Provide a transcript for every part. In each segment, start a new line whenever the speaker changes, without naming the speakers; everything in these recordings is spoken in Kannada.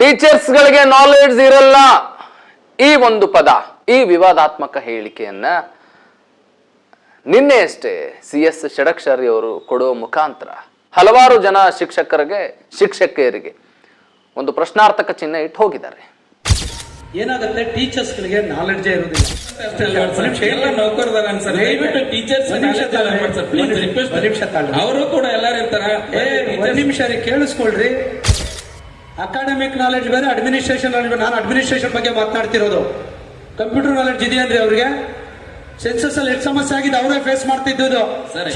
ಟೀಚರ್ಸ್ ಗಳಿಗೆ ನಾಲೆಡ್ಜ್ ಇರಲ್ಲ ಈ ಒಂದು ಪದ, ಈ ವಿವಾದಾತ್ಮಕ ಹೇಳಿಕೆಯನ್ನ ನಿನ್ನೆ ಅಷ್ಟೇ CS ಷಡಕ್ಷರಿ ಅವರು ಕೊಡುವ ಮುಖಾಂತರ ಹಲವಾರು ಜನ ಶಿಕ್ಷಕಿಯರಿಗೆ ಒಂದು ಪ್ರಶ್ನಾರ್ಥಕ ಚಿಹ್ನೆ ಇಟ್ಟು ಹೋಗಿದ್ದಾರೆ.
ಏನಾಗುತ್ತೆ, ಟೀಚರ್ಸ್ ಗಳಿಗೆ ನಾಲೆಡ್ಜೇ ಇರುವುದಿಲ್ಲ.
ಅವರು ಕೂಡ ಎಲ್ಲರೂ ಇರ್ತಾರೆ.
ನಿಮಿಷ ಕೇಳಿಸ್ಕೊಳ್ರಿ. ಅಕಾಡೆಮಿಕ್ ನಾಲೆಡ್ಜ್ ಬೇರೆ, ಅಡ್ಮಿನಿಸ್ಟ್ರೇಷನ್ ನಾಲೆಡ್ಜ್ ಬೇರೆ. ನಾನು ಅಡ್ಮಿನಿಸ್ಟ್ರೇಷನ್ ಬಗ್ಗೆ ಮಾತನಾಡ್ತಿರೋದು. ಕಂಪ್ಯೂಟರ್ ನಾಲೆಡ್ಜ್ ಇದೆಯಂದ್ರೆ ಅವ್ರಿಗೆ ಸೆನ್ಸಸ್ ಅಲ್ಲಿ ಎಷ್ಟು ಸಮಸ್ಯೆ ಆಗಿದೆ ಅವರೇ ಫೇಸ್ ಮಾಡ್ತಿದ್ದು.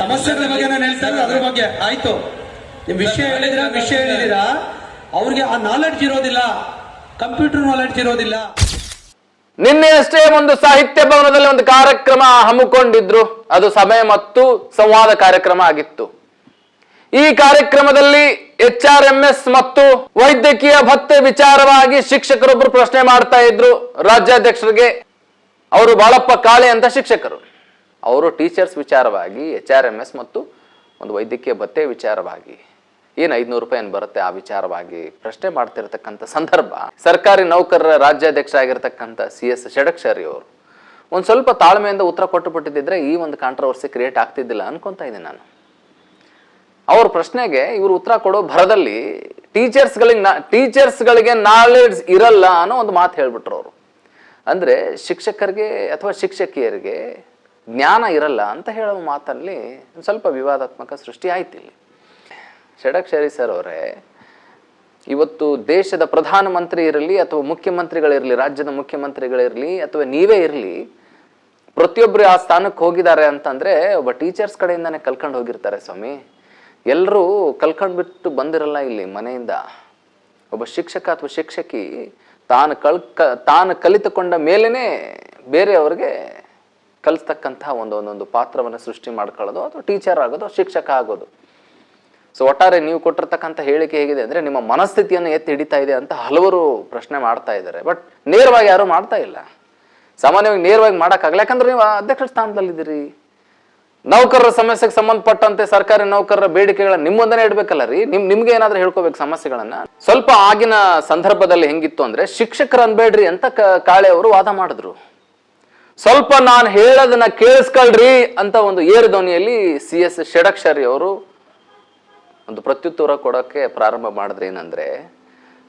ಸಮಸ್ಯೆಗಳ ಬಗ್ಗೆ ನಾನು ಹೇಳ್ತಾ ಇರೋದು ಅದ್ರ ಬಗ್ಗೆ. ಆಯ್ತು, ವಿಷಯ ಹೇಳಿದಿರಾ, ಅವ್ರಿಗೆ ಆ ನಾಲೆಡ್ಜ್ ಇರೋದಿಲ್ಲ, ಕಂಪ್ಯೂಟರ್ ನಾಲೆಡ್ಜ್ ಇರೋದಿಲ್ಲ.
ನಿನ್ನೆ ಅಷ್ಟೇ ಒಂದು ಸಾಹಿತ್ಯ ಭವನದಲ್ಲಿ ಒಂದು ಕಾರ್ಯಕ್ರಮ ಹಮ್ಮಿಕೊಂಡಿದ್ರು. ಅದು ಸಭೆ ಮತ್ತು ಸಂವಾದ ಕಾರ್ಯಕ್ರಮ ಆಗಿತ್ತು. ಈ ಕಾರ್ಯಕ್ರಮದಲ್ಲಿ HRMS ಮತ್ತು ವೈದ್ಯಕೀಯ ಭತ್ಯೆ ವಿಚಾರವಾಗಿ ಶಿಕ್ಷಕರೊಬ್ಬರು ಪ್ರಶ್ನೆ ಮಾಡ್ತಾ ಇದ್ರು ರಾಜ್ಯಾಧ್ಯಕ್ಷರಿಗೆ. ಅವರು ಬಾಳಪ್ಪ ಕಾಳೆ ಅಂತ ಶಿಕ್ಷಕರು. ಅವರು ಟೀಚರ್ಸ್ ವಿಚಾರವಾಗಿ, HRMS ಮತ್ತು ಒಂದು ವೈದ್ಯಕೀಯ ಭತ್ಯೆ ವಿಚಾರವಾಗಿ ಏನು 500 ರೂಪಾಯಿ ಬರುತ್ತೆ ಆ ವಿಚಾರವಾಗಿ ಪ್ರಶ್ನೆ ಮಾಡ್ತಿರ್ತಕ್ಕಂಥ ಸಂದರ್ಭ ಸರ್ಕಾರಿ ನೌಕರರ ರಾಜ್ಯಾಧ್ಯಕ್ಷ ಆಗಿರ್ತಕ್ಕಂಥ CS ಷಡಕ್ಷರಿ ಅವರು ಒಂದು ಸ್ವಲ್ಪ ತಾಳ್ಮೆಯಿಂದ ಉತ್ತರ ಕೊಟ್ಟು ಬಿಟ್ಟಿದ್ರೆ ಈ ಒಂದು ಕಾಂಟ್ರವರ್ಸಿ ಕ್ರಿಯೇಟ್ ಆಗ್ತಿದ್ದಿಲ್ಲ ಅನ್ಕೊಂತ ಇದ್ದೀನಿ ನಾನು. ಅವ್ರ ಪ್ರಶ್ನೆಗೆ ಇವರು ಉತ್ತರ ಕೊಡೋ ಭರದಲ್ಲಿ ಟೀಚರ್ಸ್ಗಳಿಗೆ ನಾಲೆಡ್ಜ್ ಇರಲ್ಲ ಅನ್ನೋ ಒಂದು ಮಾತು ಹೇಳ್ಬಿಟ್ರು ಅವರು. ಅಂದ್ರೆ ಶಿಕ್ಷಕರಿಗೆ ಅಥವಾ ಶಿಕ್ಷಕಿಯರಿಗೆ ಜ್ಞಾನ ಇರಲ್ಲ ಅಂತ ಹೇಳೋ ಮಾತಲ್ಲಿ ಸ್ವಲ್ಪ ವಿವಾದಾತ್ಮಕ ಸೃಷ್ಟಿ ಆಯ್ತು ಇಲ್ಲಿ. ಷಡಕ್ಷರಿ ಸರ್ ಅವರೇ, ಇವತ್ತು ದೇಶದ ಪ್ರಧಾನಮಂತ್ರಿ ಇರಲಿ ಅಥವಾ ಮುಖ್ಯಮಂತ್ರಿಗಳಿರಲಿ, ರಾಜ್ಯದ ಮುಖ್ಯಮಂತ್ರಿಗಳಿರಲಿ ಅಥವಾ ನೀವೇ ಇರಲಿ, ಪ್ರತಿಯೊಬ್ಬರು ಆ ಸ್ಥಾನಕ್ಕೆ ಹೋಗಿದ್ದಾರೆ ಅಂತಂದ್ರೆ ಒಬ್ಬ ಟೀಚರ್ಸ್ ಕಡೆಯಿಂದಾನೆ ಕಲ್ಕೊಂಡು ಹೋಗಿರ್ತಾರೆ ಸ್ವಾಮಿ. ಎಲ್ಲರೂ ಕಲ್ಕೊಂಡ್ಬಿಟ್ಟು ಬಂದಿರಲ್ಲ ಇಲ್ಲಿ ಮನೆಯಿಂದ. ಒಬ್ಬ ಶಿಕ್ಷಕ ಅಥವಾ ಶಿಕ್ಷಕಿ ತಾನು ಕಲಿತುಕೊಂಡ ಮೇಲೇನೆ ಬೇರೆಯವ್ರಿಗೆ ಕಲಿಸ್ತಕ್ಕಂತಹ ಒಂದೊಂದು ಪಾತ್ರವನ್ನು ಸೃಷ್ಟಿ ಮಾಡ್ಕೊಳ್ಳೋದು, ಅಥವಾ ಟೀಚರ್ ಆಗೋದು, ಶಿಕ್ಷಕ ಆಗೋದು. ಸೊ ಒಟ್ಟಾರೆ ನೀವು ಕೊಟ್ಟಿರ್ತಕ್ಕಂಥ ಹೇಳಿಕೆ ಹೇಗಿದೆ ಅಂದ್ರೆ ನಿಮ್ಮ ಮನಸ್ಥಿತಿಯನ್ನು ಎತ್ತಿ ಹಿಡಿತಾ ಇದೆ ಅಂತ ಹಲವರು ಪ್ರಶ್ನೆ ಮಾಡ್ತಾ ಇದ್ದಾರೆ. ಬಟ್ ನೇರವಾಗಿ ಯಾರು ಮಾಡ್ತಾ ಇಲ್ಲ. ಸಾಮಾನ್ಯವಾಗಿ ನೇರವಾಗಿ ಮಾಡೋಕ್ಕಾಗಲ್ಲ, ಯಾಕಂದ್ರೆ ನೀವು ಅಧ್ಯಕ್ಷ ಸ್ಥಾನದಲ್ಲಿದ್ದೀರಿ. ನೌಕರರ ಸಮಸ್ಯೆಗೆ ಸಂಬಂಧಪಟ್ಟಂತೆ ಸರ್ಕಾರಿ ನೌಕರರ ಬೇಡಿಕೆಗಳ ನಿಮ್ಮೊಂದನೇ ಇಡ್ಬೇಕಲ್ಲ ರೀ. ನಿಮ್ಗೆ ಏನಾದ್ರೂ ಹೇಳ್ಕೋಬೇಕು ಸಮಸ್ಯೆಗಳನ್ನ. ಸ್ವಲ್ಪ ಆಗಿನ ಸಂದರ್ಭದಲ್ಲಿ ಹೆಂಗಿತ್ತು ಅಂದ್ರೆ ಶಿಕ್ಷಕರು ಅನ್ಬೇಡ್ರಿ ಅಂತ ಕಾಳೆ ಅವರು ವಾದ ಮಾಡಿದ್ರು. ಸ್ವಲ್ಪ ನಾನು ಹೇಳೋದನ್ನ ಕೇಳಿಸ್ಕೊಳ್ರಿ ಅಂತ ಒಂದು ಏರು ಧ್ವನಿಯಲ್ಲಿ CS ಷಡಕ್ಷರಿ ಅವರು ಒಂದು ಪ್ರತ್ಯುತ್ತರ ಕೊಡೋಕ್ಕೆ ಪ್ರಾರಂಭ ಮಾಡಿದ್ರೆ ಏನಂದ್ರೆ,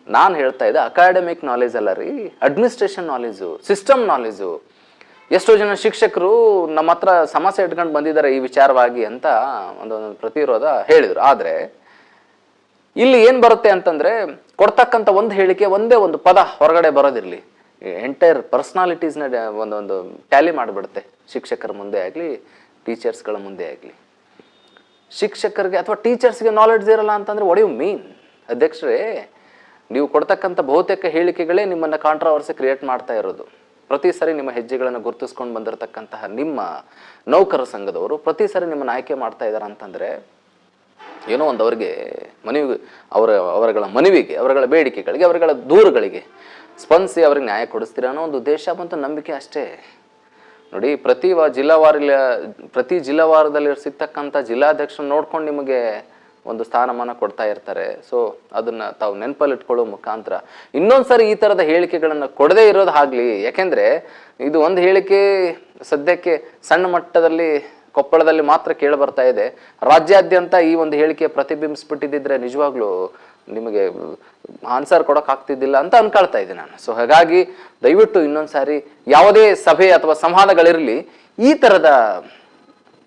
ನಾನು ಹೇಳ್ತಾ ಇದ್ದೆ ಅಕಾಡೆಮಿಕ್ ನಾಲೆಜ್ ಅಲ್ಲ ರೀ, ಅಡ್ಮಿನಿಸ್ಟ್ರೇಷನ್ ನಾಲೆಜು, ಸಿಸ್ಟಮ್ ನಾಲೆಜು. ಎಷ್ಟೋ ಜನ ಶಿಕ್ಷಕರು ನಮ್ಮ ಹತ್ರ ಸಮಸ್ಯೆ ಇಟ್ಕೊಂಡು ಬಂದಿದ್ದಾರೆ ಈ ವಿಚಾರವಾಗಿ ಅಂತ ಒಂದು ಪ್ರತಿರೋಧ ಹೇಳಿದ್ರು. ಆದ್ರೆ ಇಲ್ಲಿ ಏನ್ ಬರುತ್ತೆ ಅಂತಂದ್ರೆ, ಕೊಡ್ತಕ್ಕಂಥ ಒಂದು ಹೇಳಿಕೆ, ಒಂದೇ ಒಂದು ಪದ ಹೊರಗಡೆ ಬರೋದಿರ್ಲಿ, ಎಂಟೈರ್ ಪರ್ಸನಾಲಿಟೀಸ್ನ ಒಂದೊಂದು ಟ್ಯಾಲಿ ಮಾಡಿಬಿಡುತ್ತೆ. ಶಿಕ್ಷಕರ ಮುಂದೆ ಆಗಲಿ, ಟೀಚರ್ಸ್ಗಳ ಮುಂದೆ ಆಗಲಿ. ಶಿಕ್ಷಕರಿಗೆ ಅಥವಾ ಟೀಚರ್ಸ್ಗೆ ನಾಲೆಡ್ಜ್ ಇರಲ್ಲ ಅಂತಂದ್ರೆ ವಾಟ್ ಯು ಮೀನ್? ಅಧ್ಯಕ್ಷರೇ, ನೀವು ಕೊಡ್ತಕ್ಕಂಥ ಬಹುತೇಕ ಹೇಳಿಕೆಗಳೇ ನಿಮ್ಮನ್ನ ಕಾಂಟ್ರವರ್ಸಿ ಕ್ರಿಯೇಟ್ ಮಾಡ್ತಾ ಇರೋದು. ಪ್ರತಿ ಸರಿ ನಿಮ್ಮ ಹೆಜ್ಜೆಗಳನ್ನು ಗುರುತಿಸ್ಕೊಂಡು ಬಂದಿರತಕ್ಕಂತಹ ನಿಮ್ಮ ನೌಕರ ಸಂಘದವರು ಪ್ರತಿ ಸರಿ ನಿಮ್ಮನ್ನು ಆಯ್ಕೆ ಮಾಡ್ತಾ ಇದ್ದಾರೆ ಅಂತಂದ್ರೆ ಏನೋ ಒಂದು ಅವರಿಗೆ ಅವರುಗಳ ಮನವಿಗೆ, ಅವರುಗಳ ಬೇಡಿಕೆಗಳಿಗೆ, ಅವರುಗಳ ದೂರುಗಳಿಗೆ ಸ್ಪಂದಿಸಿ ಅವ್ರಿಗೆ ನ್ಯಾಯ ಕೊಡಿಸ್ತೀರ ಅನ್ನೋ ಒಂದು ಉದ್ದೇಶ ಮತ್ತು ನಂಬಿಕೆ ಅಷ್ಟೇ. ನೋಡಿ, ಪ್ರತಿ ಜಿಲ್ಲಾವಾರದಲ್ಲಿ ಸಿಗ್ತಕ್ಕಂಥ ಜಿಲ್ಲಾಧ್ಯಕ್ಷರು ನೋಡ್ಕೊಂಡು ನಿಮಗೆ ಒಂದು ಸ್ಥಾನಮಾನ ಕೊಡ್ತಾ ಇರ್ತಾರೆ. ಸೊ ಅದನ್ನ ತಾವು ನೆನಪಲ್ಲಿ ಇಟ್ಕೊಳ್ಳೋ ಮುಖಾಂತರ ಇನ್ನೊಂದ್ಸರಿ ಈ ತರದ ಹೇಳಿಕೆಗಳನ್ನು ಕೊಡದೇ ಇರೋದು ಆಗ್ಲಿ. ಯಾಕೆಂದ್ರೆ ಇದು ಒಂದು ಹೇಳಿಕೆ ಸದ್ಯಕ್ಕೆ ಸಣ್ಣ ಮಟ್ಟದಲ್ಲಿ ಕೊಪ್ಪಳದಲ್ಲಿ ಮಾತ್ರ ಕೇಳಿ ಬರ್ತಾ ಇದೆ. ರಾಜ್ಯಾದ್ಯಂತ ಈ ಒಂದು ಹೇಳಿಕೆ ಪ್ರತಿಬಿಂಬಿಸ್ಬಿಟ್ಟಿದ್ರೆ ನಿಜವಾಗ್ಲೂ ನಿಮಗೆ ಆನ್ಸರ್ ಕೊಡೋಕೆ ಆಗ್ತಿದ್ದಿಲ್ಲ ಅಂತ ಅನ್ಕೊಳ್ತಾ ಇದ್ದೆ ನಾನು. ಸೊ ಹಾಗಾಗಿ ದಯವಿಟ್ಟು ಇನ್ನೊಂದ್ಸಾರಿ ಯಾವುದೇ ಸಭೆ ಅಥವಾ ಸಂವಾದಗಳಿರಲಿ ಈ ತರದ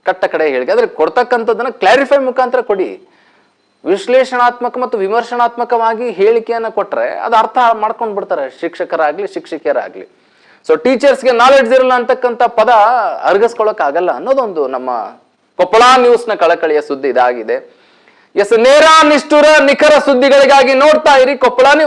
ಕಟ್ಟ ಕಡೆ ಹೇಳಿಕೆ ಅಂದ್ರೆ ಕೊಡ್ತಕ್ಕಂಥದ್ದನ್ನ ಕ್ಲಾರಿಫೈ ಮುಖಾಂತರ ಕೊಡಿ. ವಿಶ್ಲೇಷಣಾತ್ಮಕ ಮತ್ತು ವಿಮರ್ಶನಾತ್ಮಕವಾಗಿ ಹೇಳಿಕೆಯನ್ನು ಕೊಟ್ರೆ ಅದು ಅರ್ಥ ಮಾಡ್ಕೊಂಡು ಬಿಡ್ತಾರೆ ಶಿಕ್ಷಕರಾಗ್ಲಿ ಶಿಕ್ಷಕಿಯರಾಗ್ಲಿ. ಸೊ ಟೀಚರ್ಸ್ಗೆ ನಾಲೆಡ್ಜ್ ಇರಲ್ಲ ಅಂತಕ್ಕಂಥ ಪದ ಅರ್ಗಿಸ್ಕೊಳಕ್ ಆಗಲ್ಲ ಅನ್ನೋದೊಂದು ನಮ್ಮ ಕೊಪ್ಪಳ ನ್ಯೂಸ್ನ ಕಳಕಳಿಯ ಸುದ್ದಿ ಇದಾಗಿದೆ. ಎಸ್, ನೇರ ನಿಷ್ಠುರ ನಿಖರ ಸುದ್ದಿಗಳಿಗಾಗಿ ನೋಡ್ತಾ ಇರಿ ಕೊಪ್ಪಳ ನ್ಯೂಸ್.